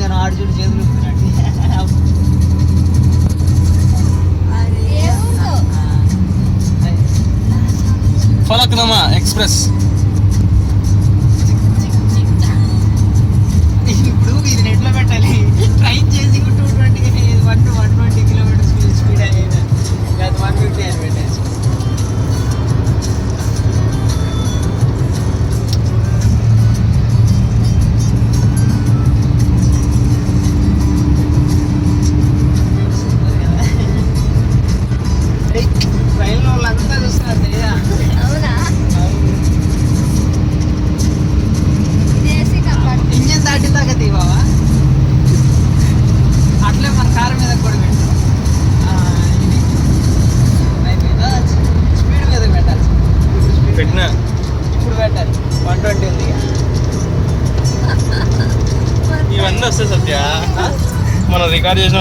కానీ ఆడు చూడు చేతులు ఫలక్నామా ఎక్స్ప్రెస్. ఇప్పుడు ఇది నెట్లో పెట్టాలి. ట్రైన్ చేసి 120 కిలోమీటర్స్ స్పీడ్ అయ్యేది, లేదా 150 అని పెట్టేసి. ట్రైన్లో వాళ్ళంతా చూస్తున్నారు. ఇంజన్ దాటిన దాకా తీవావా? అట్లే మన కారు మీద కూడా పెట్టాం. స్పీడ్ మీద పెట్టాలి. పెట్టినా ఇప్పుడు పెట్టాలి 120 ఉంది. ఇవన్నీ వస్తాయి సత్య, మనం రికార్డ్ చేసిన